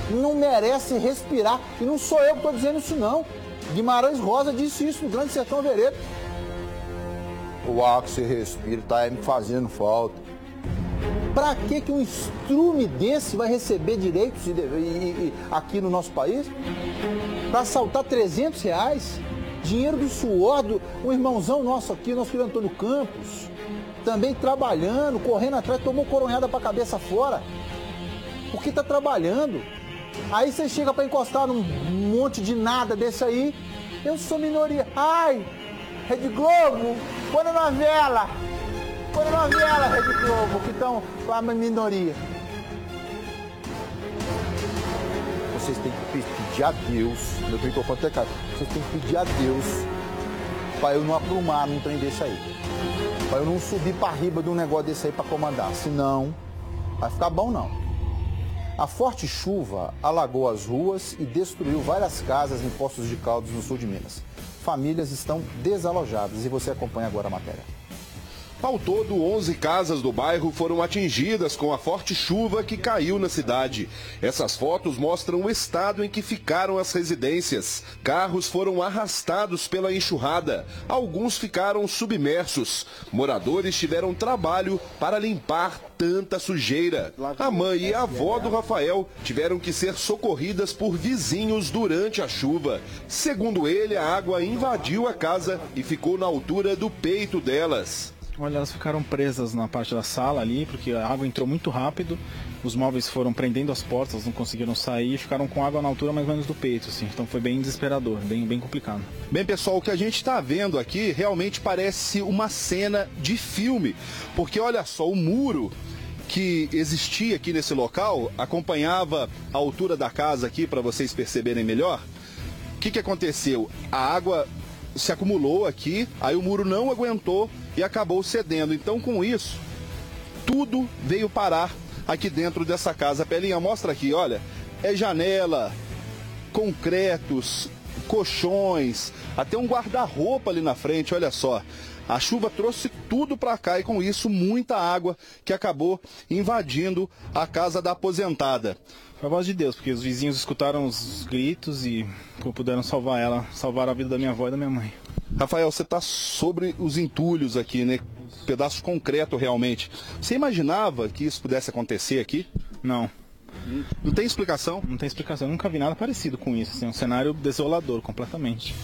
não merece respirar. E não sou eu que estou dizendo isso, não. Guimarães Rosa disse isso no Grande Sertão Veredas. O ar que você respira tá me fazendo falta. Pra que um estrume desse vai receber direitos aqui no nosso país? Para assaltar R$300? Dinheiro do suor do um irmãozão nosso aqui, nosso filho Antônio Campos. Também trabalhando, correndo atrás, tomou coronhada pra cabeça fora. Porque tá trabalhando. Aí você chega para encostar num monte de nada desse aí. Eu sou minoria. Ai, Rede Globo, põe na novela. Põe na novela, Rede Globo, que estão lá na minoria. Vocês têm que pedir a Deus. Meu microfone até cai. Vocês têm que pedir a Deus para eu não aprumar num trem desse aí. Para eu não subir para riba de um negócio desse aí para comandar. Senão, vai ficar bom não. A forte chuva alagou as ruas e destruiu várias casas em Poços de Caldas, no sul de Minas. Famílias estão desalojadas e você acompanha agora a matéria. Ao todo, 11 casas do bairro foram atingidas com a forte chuva que caiu na cidade. Essas fotos mostram o estado em que ficaram as residências. Carros foram arrastados pela enxurrada. Alguns ficaram submersos. Moradores tiveram trabalho para limpar tanta sujeira. A mãe e a avó do Rafael tiveram que ser socorridas por vizinhos durante a chuva. Segundo ele, a água invadiu a casa e ficou na altura do peito delas. Olha, elas ficaram presas na parte da sala ali, porque a água entrou muito rápido, os móveis foram prendendo as portas, não conseguiram sair e ficaram com água na altura mais ou menos do peito, assim. Então foi bem desesperador, bem complicado. Bem, pessoal, o que a gente está vendo aqui realmente parece uma cena de filme, porque olha só, o muro que existia aqui nesse local acompanhava a altura da casa aqui, para vocês perceberem melhor. O que aconteceu? A água se acumulou aqui, aí o muro não aguentou e acabou cedendo. Então, com isso, tudo veio parar aqui dentro dessa casa. Pelinha, mostra aqui, olha, é janela, concretos, colchões, até um guarda-roupa ali na frente, olha só. A chuva trouxe tudo para cá e com isso muita água que acabou invadindo a casa da aposentada. Foi a voz de Deus, porque os vizinhos escutaram os gritos e puderam salvar ela, salvar a vida da minha avó e da minha mãe. Rafael, você está sobre os entulhos aqui, né? Pedaço de concreto realmente. Você imaginava que isso pudesse acontecer aqui? Não. Não tem explicação? Não tem explicação, eu nunca vi nada parecido com isso, assim, um cenário desolador completamente.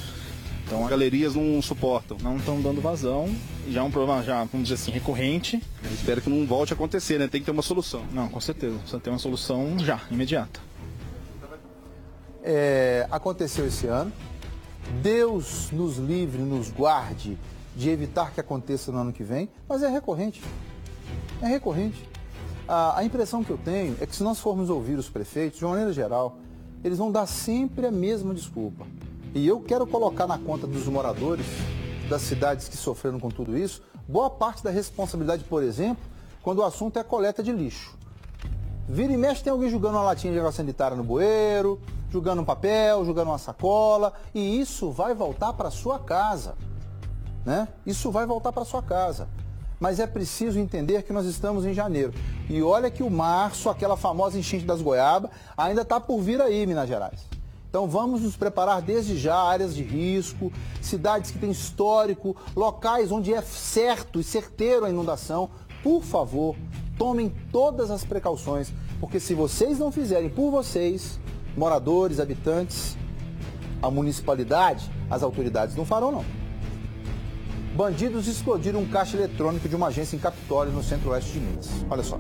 Então, as galerias não suportam. Não estão dando vazão, já é um problema, vamos dizer assim, recorrente. Eu espero que não volte a acontecer, né? Tem que ter uma solução. Não, com certeza, precisa ter uma solução já, imediata. Aconteceu esse ano. Deus nos livre, nos guarde de evitar que aconteça no ano que vem, mas é recorrente. É recorrente. A impressão que eu tenho é que se nós formos ouvir os prefeitos, de uma maneira geral, eles vão dar sempre a mesma desculpa. E eu quero colocar na conta dos moradores das cidades que sofreram com tudo isso, boa parte da responsabilidade, por exemplo, quando o assunto é a coleta de lixo. Vira e mexe, tem alguém jogando uma latinha de água sanitária no bueiro, jogando um papel, jogando uma sacola, e isso vai voltar para sua casa, né? Isso vai voltar para sua casa. Mas é preciso entender que nós estamos em janeiro. E olha que o março, aquela famosa enchente das goiabas, ainda está por vir aí, Minas Gerais. Então vamos nos preparar desde já, áreas de risco, cidades que têm histórico, locais onde é certo e certeiro a inundação. Por favor, tomem todas as precauções, porque se vocês não fizerem por vocês, moradores, habitantes, a municipalidade, as autoridades não farão não. Bandidos explodiram um caixa eletrônico de uma agência em Capitólio, no centro-oeste de Minas. Olha só.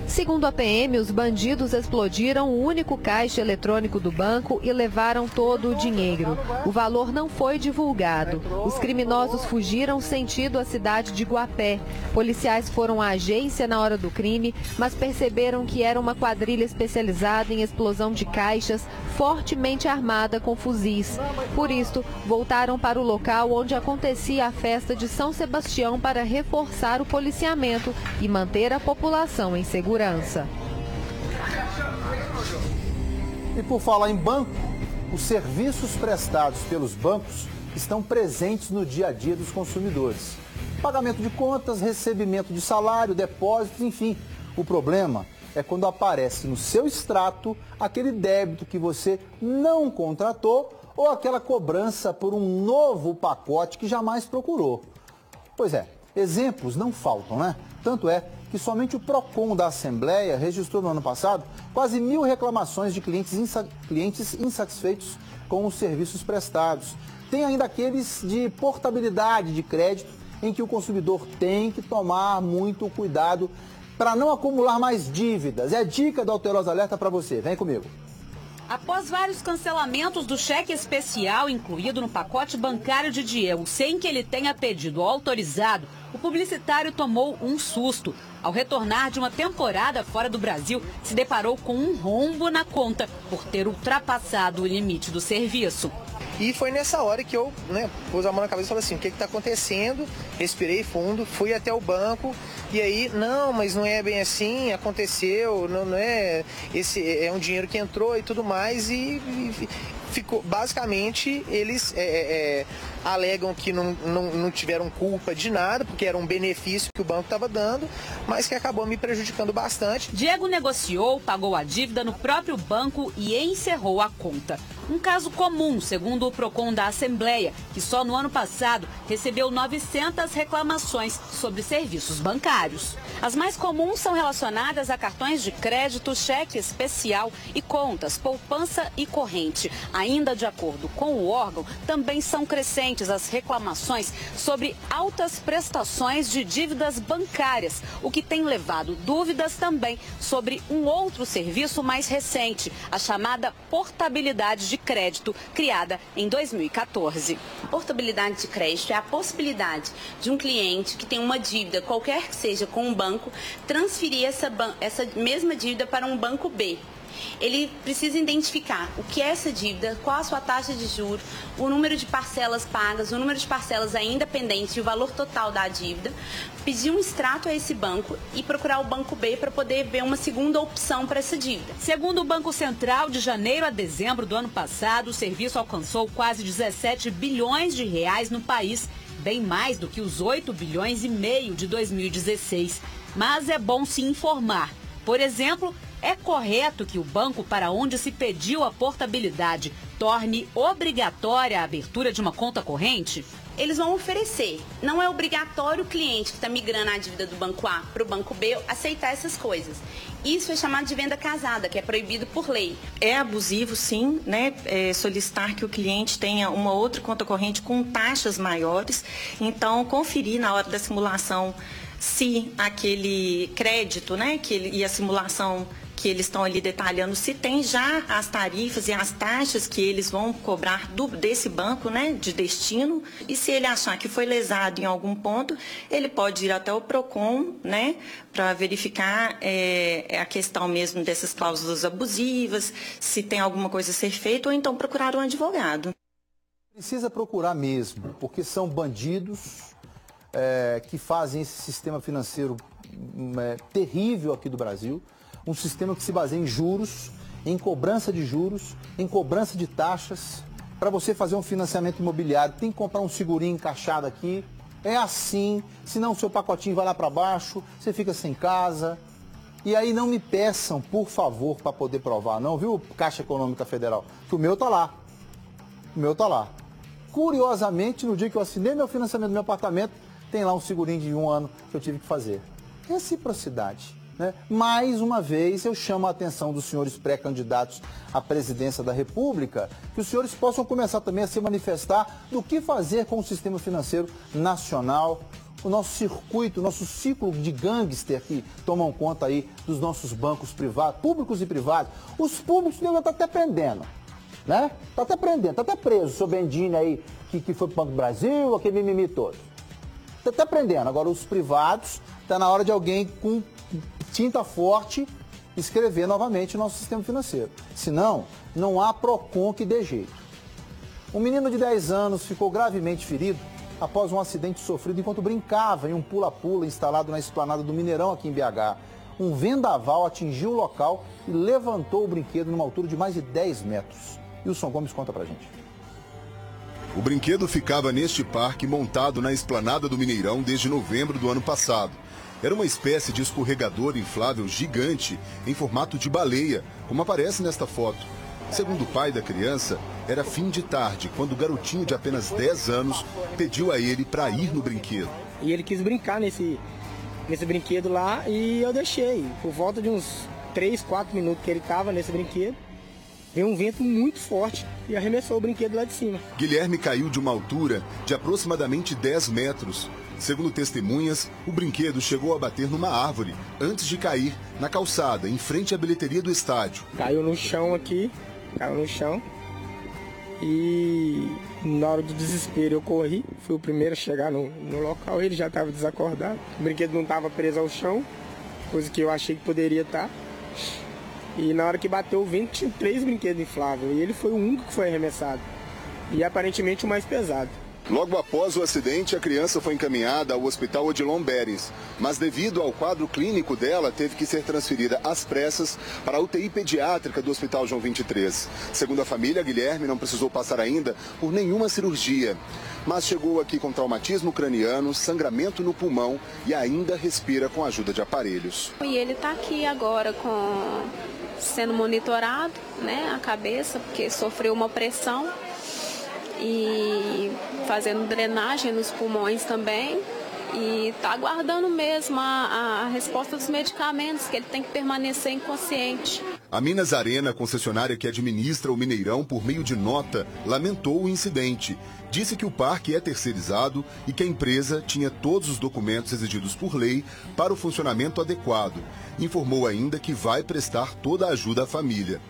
Segundo a PM, os bandidos explodiram o único caixa eletrônico do banco e levaram todo o dinheiro. O valor não foi divulgado. Os criminosos fugiram sentido a cidade de Guapé. Policiais foram à agência na hora do crime, mas perceberam que era uma quadrilha especializada em explosão de caixas, fortemente armada com fuzis. Por isso, voltaram para o local onde acontecia a festa de São Sebastião para reforçar o policiamento e manter a população em segurança. E por falar em banco, os serviços prestados pelos bancos estão presentes no dia a dia dos consumidores. Pagamento de contas, recebimento de salário, depósitos, enfim. O problema é quando aparece no seu extrato aquele débito que você não contratou ou aquela cobrança por um novo pacote que jamais procurou. Pois é, exemplos não faltam, né? Tanto é que somente o PROCON da Assembleia registrou no ano passado quase 1.000 reclamações de clientes insatisfeitos com os serviços prestados. Tem ainda aqueles de portabilidade de crédito, em que o consumidor tem que tomar muito cuidado para não acumular mais dívidas. É a dica da Alterosa Alerta para você. Vem comigo. Após vários cancelamentos do cheque especial incluído no pacote bancário de Diego, sem que ele tenha pedido autorizado, o publicitário tomou um susto. Ao retornar de uma temporada fora do Brasil, se deparou com um rombo na conta por ter ultrapassado o limite do serviço. E foi nessa hora que eu pus a mão na cabeça e falei assim, o que está acontecendo? Respirei fundo, fui até o banco e aí, não, mas não é bem assim, aconteceu, não é, esse é um dinheiro que entrou e tudo mais e ficou, basicamente, eles alegam que não tiveram culpa de nada, porque era um benefício que o banco estava dando, mas que acabou me prejudicando bastante. Diego negociou, pagou a dívida no próprio banco e encerrou a conta. Um caso comum, segundo o PROCON da Assembleia, que só no ano passado recebeu 900 reclamações sobre serviços bancários. As mais comuns são relacionadas a cartões de crédito, cheque especial e contas, poupança e corrente. Ainda de acordo com o órgão, também são crescentes as reclamações sobre altas prestações de dívidas bancárias, o que tem levado dúvidas também sobre um outro serviço mais recente, a chamada portabilidade de crédito, criada em 2014. Portabilidade de crédito é a possibilidade de um cliente que tem uma dívida, qualquer que seja, com um banco, transferir essa mesma dívida para um banco B. Ele precisa identificar o que é essa dívida, qual a sua taxa de juros, o número de parcelas pagas, o número de parcelas ainda pendentes e o valor total da dívida, pedir um extrato a esse banco e procurar o banco B para poder ver uma segunda opção para essa dívida. Segundo o Banco Central, de janeiro a dezembro do ano passado, o serviço alcançou quase 17 bilhões de reais no país, bem mais do que os 8 bilhões e meio de 2016. Mas é bom se informar. Por exemplo, é correto que o banco para onde se pediu a portabilidade torne obrigatória a abertura de uma conta corrente? Eles vão oferecer. Não é obrigatório o cliente que está migrando a dívida do banco A para o banco B aceitar essas coisas. Isso é chamado de venda casada, que é proibido por lei. É abusivo, sim, né? Solicitar que o cliente tenha uma outra conta corrente com taxas maiores. Então, conferir na hora da simulação se aquele crédito, né, e a simulação que eles estão ali detalhando, se tem já as tarifas e as taxas que eles vão cobrar desse banco, né, de destino. E se ele achar que foi lesado em algum ponto, ele pode ir até o PROCON, né, para verificar a questão mesmo dessas cláusulas abusivas, se tem alguma coisa a ser feita, ou então procurar um advogado. Precisa procurar mesmo, porque são bandidos que fazem esse sistema financeiro terrível aqui do Brasil. Um sistema que se baseia em juros, em cobrança de juros, em cobrança de taxas. Para você fazer um financiamento imobiliário, tem que comprar um segurinho encaixado aqui. É assim, senão o seu pacotinho vai lá para baixo, você fica sem casa. E aí não me peçam, por favor, para poder provar, não, viu, Caixa Econômica Federal? Que o meu tá lá. O meu tá lá. Curiosamente, no dia que eu assinei meu financiamento do meu apartamento, tem lá um segurinho de 1 ano que eu tive que fazer. Reciprocidade. Né? Mais uma vez, eu chamo a atenção dos senhores pré-candidatos à presidência da República, que os senhores possam começar também a se manifestar do que fazer com o sistema financeiro nacional, o nosso circuito, o nosso ciclo de gangster que tomam conta aí dos nossos bancos privados, públicos e privados. Os públicos devem estar até prendendo, né? Está até prendendo, está até preso o seu Bendini aí, que foi para o Banco do Brasil, aquele mimimi todo. Está até prendendo. Agora, os privados, está na hora de alguém com tinta forte escrever novamente o nosso sistema financeiro. Senão, não há PROCON que dê jeito. Um menino de 10 anos ficou gravemente ferido após um acidente sofrido enquanto brincava em um pula-pula instalado na esplanada do Mineirão aqui em BH. Um vendaval atingiu o local e levantou o brinquedo numa altura de mais de 10 metros. Wilson Gomes conta pra gente. O brinquedo ficava neste parque montado na esplanada do Mineirão desde novembro do ano passado. Era uma espécie de escorregador inflável gigante em formato de baleia, como aparece nesta foto. Segundo o pai da criança, era fim de tarde, quando o garotinho de apenas 10 anos pediu a ele para ir no brinquedo. E ele quis brincar nesse brinquedo lá e eu deixei. Por volta de uns 3, 4 minutos que ele estava nesse brinquedo, veio um vento muito forte e arremessou o brinquedo lá de cima. Guilherme caiu de uma altura de aproximadamente 10 metros. Segundo testemunhas, o brinquedo chegou a bater numa árvore antes de cair na calçada, em frente à bilheteria do estádio. Caiu no chão aqui, e na hora do desespero eu corri, fui o primeiro a chegar no local, ele já estava desacordado. O brinquedo não estava preso ao chão, coisa que eu achei que poderia estar. E na hora que bateu o vento tinha 3 brinquedos infláveis e ele foi o único que foi arremessado e aparentemente o mais pesado. Logo após o acidente, a criança foi encaminhada ao Hospital Odilon Berens, mas devido ao quadro clínico dela, teve que ser transferida às pressas para a UTI pediátrica do Hospital João 23. Segundo a família, Guilherme não precisou passar ainda por nenhuma cirurgia, mas chegou aqui com traumatismo craniano, sangramento no pulmão e ainda respira com a ajuda de aparelhos. E ele está aqui agora sendo monitorado, né, a cabeça, porque sofreu uma pressão. E fazendo drenagem nos pulmões também. E está aguardando mesmo a resposta dos medicamentos, que ele tem que permanecer inconsciente. A Minas Arena, concessionária que administra o Mineirão por meio de nota, lamentou o incidente. Disse que o parque é terceirizado e que a empresa tinha todos os documentos exigidos por lei para o funcionamento adequado. Informou ainda que vai prestar toda a ajuda à família.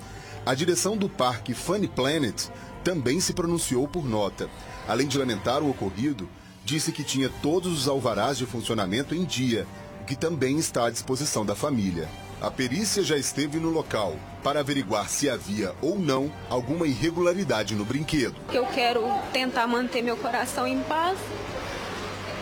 A direção do parque Funny Planet também se pronunciou por nota. Além de lamentar o ocorrido, disse que tinha todos os alvarás de funcionamento em dia, o que também está à disposição da família. A perícia já esteve no local para averiguar se havia ou não alguma irregularidade no brinquedo. Eu quero tentar manter meu coração em paz,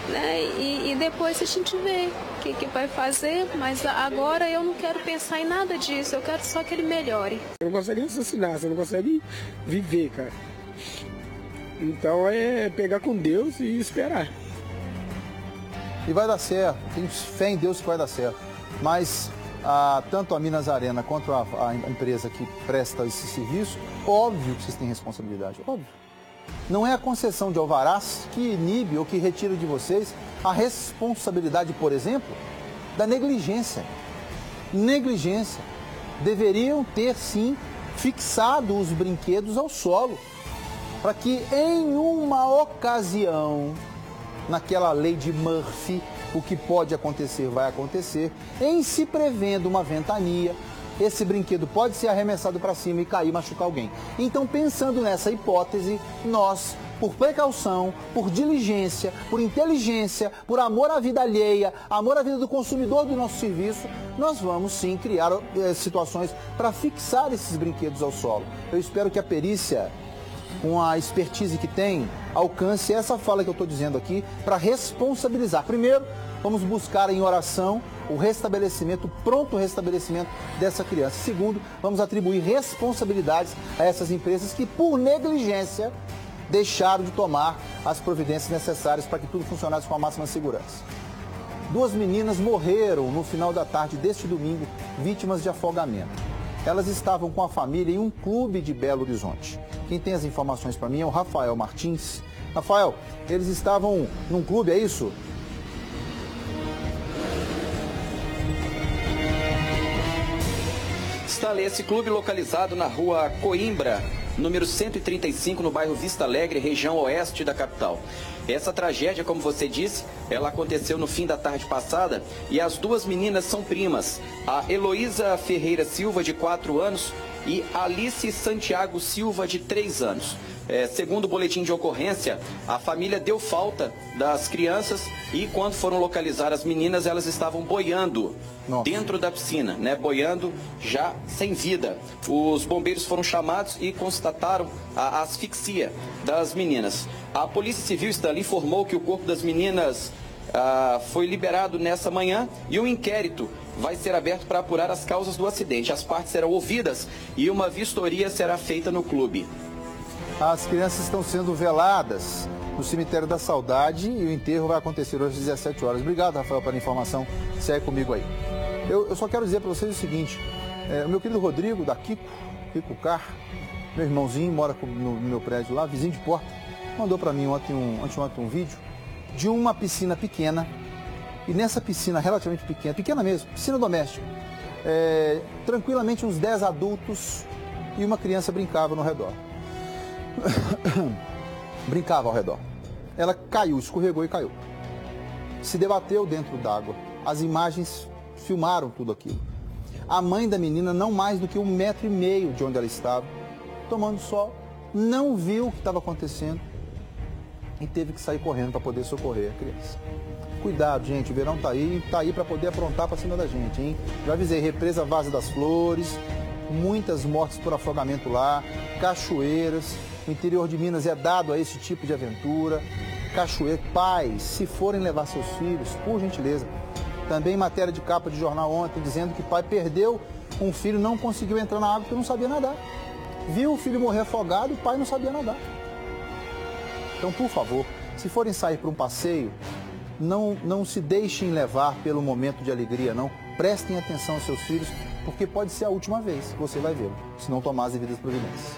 né? E depois a gente vê o que vai fazer, mas agora eu não quero pensar em nada disso, eu quero só que ele melhore. Você não consegue raciocinar, você não consegue viver, cara. Então é pegar com Deus e esperar. E vai dar certo, tenho fé em Deus que vai dar certo. Mas tanto a Minas Arena quanto a empresa que presta esse serviço, óbvio que vocês têm responsabilidade, óbvio. Não é a concessão de alvarás que inibe ou que retira de vocês a responsabilidade, por exemplo, da negligência. Negligência. Deveriam ter, sim, fixado os brinquedos ao solo, para que em uma ocasião, naquela lei de Murphy, o que pode acontecer vai acontecer, em se prevendo uma ventania, esse brinquedo pode ser arremessado para cima e cair e machucar alguém. Então, pensando nessa hipótese, nós, por precaução, por diligência, por inteligência, por amor à vida alheia, amor à vida do consumidor do nosso serviço, nós vamos sim criar situações para fixar esses brinquedos ao solo. Eu espero que a perícia, com a expertise que tem, alcance essa fala que eu estou dizendo aqui para responsabilizar. Primeiro, vamos buscar em oração o restabelecimento, o pronto restabelecimento dessa criança. Segundo, vamos atribuir responsabilidades a essas empresas que, por negligência, deixaram de tomar as providências necessárias para que tudo funcionasse com a máxima segurança. 2 meninas morreram no final da tarde deste domingo, vítimas de afogamento. Elas estavam com a família em um clube de Belo Horizonte. Quem tem as informações para mim é o Rafael Martins. Rafael, eles estavam num clube, é isso? Stanley, esse clube localizado na rua Coimbra, número 135, no bairro Vista Alegre, região oeste da capital. Essa tragédia, como você disse, ela aconteceu no fim da tarde passada e as duas meninas são primas, a Heloísa Ferreira Silva, de 4 anos, e Alice Santiago Silva, de 3 anos. Segundo o boletim de ocorrência, a família deu falta das crianças e quando foram localizar as meninas, elas estavam boiando dentro da piscina, né? Boiando já sem vida. Os bombeiros foram chamados e constataram a asfixia das meninas. A Polícia Civil, Stanley, informou que o corpo das meninas foi liberado nessa manhã e um inquérito vai ser aberto para apurar as causas do acidente. As partes serão ouvidas e uma vistoria será feita no clube. As crianças estão sendo veladas no Cemitério da Saudade e o enterro vai acontecer hoje às 17 horas. Obrigado, Rafael, pela informação. Segue comigo aí. Eu só quero dizer para vocês o seguinte. O meu querido Rodrigo, da Kiko Car, meu irmãozinho, mora no meu prédio lá, vizinho de porta, mandou para mim ontem um vídeo de uma piscina pequena. E nessa piscina relativamente pequena mesmo, piscina doméstica, tranquilamente uns 10 adultos e uma criança brincava no redor. Brincava ao redor. Ela caiu, escorregou e caiu. Se debateu dentro d'água. As imagens filmaram tudo aquilo. A mãe da menina, não mais do que 1,5 metro de onde ela estava, tomando sol, não viu o que estava acontecendo e teve que sair correndo para poder socorrer a criança. Cuidado, gente, o verão tá aí para poder aprontar para cima da gente, hein? Já avisei, represa Várzea das Flores, muitas mortes por afogamento lá, cachoeiras. O interior de Minas é dado a esse tipo de aventura. Cachoeira, pais, se forem levar seus filhos, por gentileza. Também matéria de capa de jornal ontem, dizendo que pai perdeu um filho, não conseguiu entrar na água porque não sabia nadar. Viu o filho morrer afogado, o pai não sabia nadar. Então, por favor, se forem sair para um passeio, não se deixem levar pelo momento de alegria, não. Prestem atenção aos seus filhos, porque pode ser a última vez que você vai vê-lo, se não tomar as devidas providências.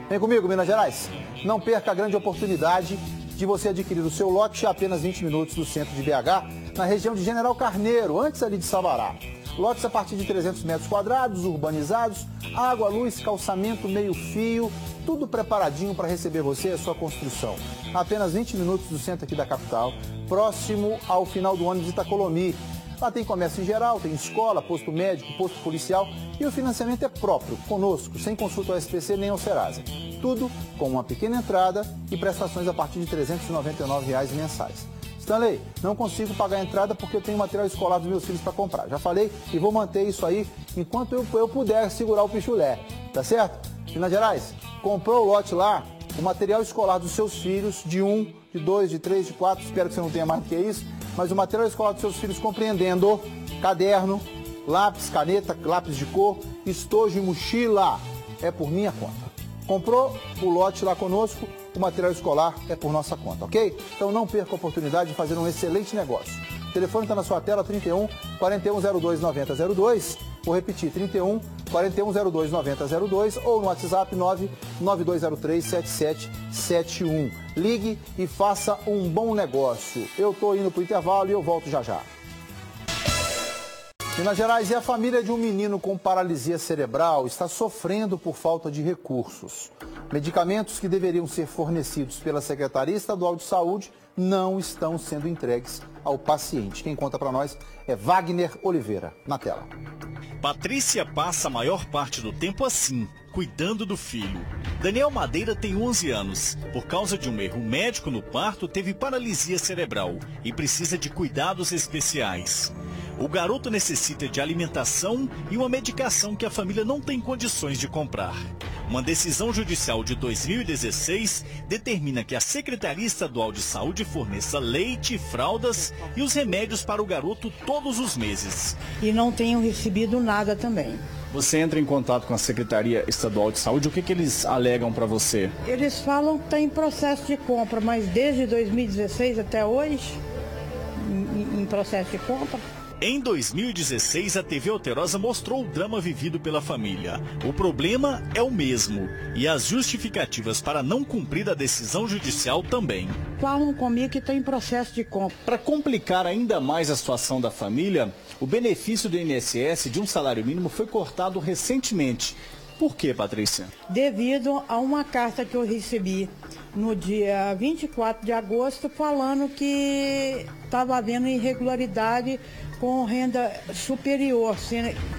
Vem comigo, Minas Gerais. Não perca a grande oportunidade de você adquirir o seu lote a apenas 20 minutos do centro de BH, na região de General Carneiro, antes ali de Sabará. Lotes a partir de 300 metros quadrados, urbanizados, água, luz, calçamento, meio-fio, tudo preparadinho para receber você e a sua construção. A apenas 20 minutos do centro aqui da capital, próximo ao final do ônibus de Itacolomi. Lá tem comércio em geral, tem escola, posto médico, posto policial e o financiamento é próprio, conosco, sem consulta ao SPC nem ao Serasa. Tudo com uma pequena entrada e prestações a partir de R$ 399 mensais. Stanley, não consigo pagar a entrada porque eu tenho material escolar dos meus filhos para comprar. Já falei e vou manter isso aí enquanto eu puder segurar o pichulé, tá certo? Minas Gerais, comprou o lote lá, o material escolar dos seus filhos, de 1, de 2, de 3, de 4, espero que você não tenha mais do que isso, mas o material escolar dos seus filhos compreendendo caderno, lápis, caneta, lápis de cor, estojo e mochila, é por minha conta. Comprou o lote lá conosco, o material escolar é por nossa conta, ok? Então não perca a oportunidade de fazer um excelente negócio. O telefone está na sua tela, 31 4102 9002. Vou repetir, 31 4102 9002 ou no WhatsApp 99203 7771. Ligue e faça um bom negócio. Eu estou indo para o intervalo e eu volto já já. Minas Gerais, e a família de um menino com paralisia cerebral está sofrendo por falta de recursos. Medicamentos que deveriam ser fornecidos pela Secretaria Estadual de Saúde não estão sendo entregues ao paciente. Quem conta para nós é Wagner Oliveira. Na tela. Patrícia passa a maior parte do tempo assim, cuidando do filho. Daniel Madeira tem 11 anos. Por causa de um erro médico no parto, teve paralisia cerebral e precisa de cuidados especiais. O garoto necessita de alimentação e uma medicação que a família não tem condições de comprar. Uma decisão judicial de 2016 determina que a Secretaria Estadual de Saúde forneça leite, fraldas e os remédios para o garoto todos os meses. E não tenho recebido nada também. Você entra em contato com a Secretaria Estadual de Saúde, o que eles alegam para você? Eles falam que está em processo de compra, mas desde 2016 até hoje, em processo de compra. Em 2016, a TV Alterosa mostrou o drama vivido pela família. O problema é o mesmo e as justificativas para não cumprir a decisão judicial também. Falam comigo que está em processo de compra. Para complicar ainda mais a situação da família, o benefício do INSS de um salário mínimo foi cortado recentemente. Por que, Patrícia? Devido a uma carta que eu recebi no dia 24 de agosto falando que estava havendo irregularidade com renda superior,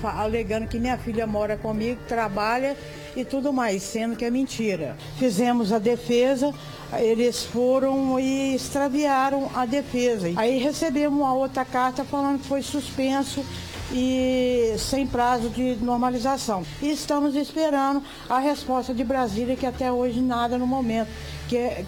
alegando que minha filha mora comigo, trabalha e tudo mais, sendo que é mentira. Fizemos a defesa, eles foram e extraviaram a defesa. Aí recebemos uma outra carta falando que foi suspenso e sem prazo de normalização. E estamos esperando a resposta de Brasília, que até hoje nada no momento, que é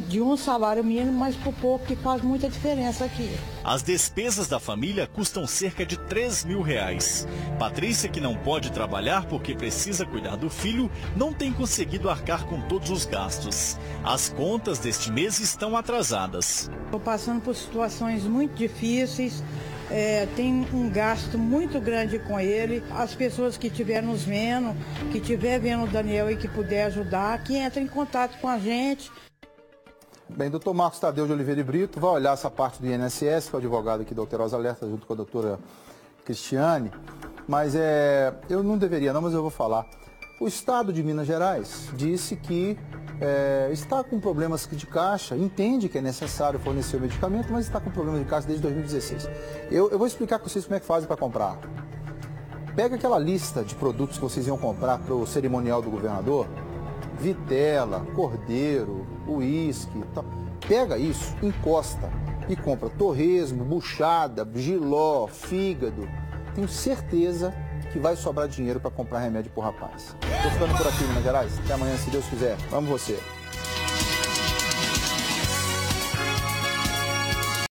de um salário mínimo, mas por pouco, que faz muita diferença aqui. As despesas da família custam cerca de R$3.000. Patrícia, que não pode trabalhar porque precisa cuidar do filho, não tem conseguido arcar com todos os gastos. As contas deste mês estão atrasadas. Estou passando por situações muito difíceis. Tem um gasto muito grande com ele. As pessoas que estiver nos vendo, que estiver vendo o Daniel e que puder ajudar, que entre em contato com a gente. Bem, doutor Marcos Tadeu de Oliveira e Brito vai olhar essa parte do INSS, que é o advogado aqui do Alterosa Alerta, junto com a doutora Cristiane, mas eu não deveria não, mas eu vou falar. O Estado de Minas Gerais disse que está com problemas de caixa, entende que é necessário fornecer o medicamento, mas está com problemas de caixa desde 2016. Eu vou explicar para vocês como é que fazem para comprar. Pega aquela lista de produtos que vocês iam comprar para o cerimonial do governador, vitela, cordeiro, uísque, tal. Pega isso, encosta e compra torresmo, buchada, jiló, fígado. Tenho certeza que vai sobrar dinheiro para comprar remédio pro rapaz. Tô ficando por aqui, Minas Gerais. Até amanhã, se Deus quiser. Amo você.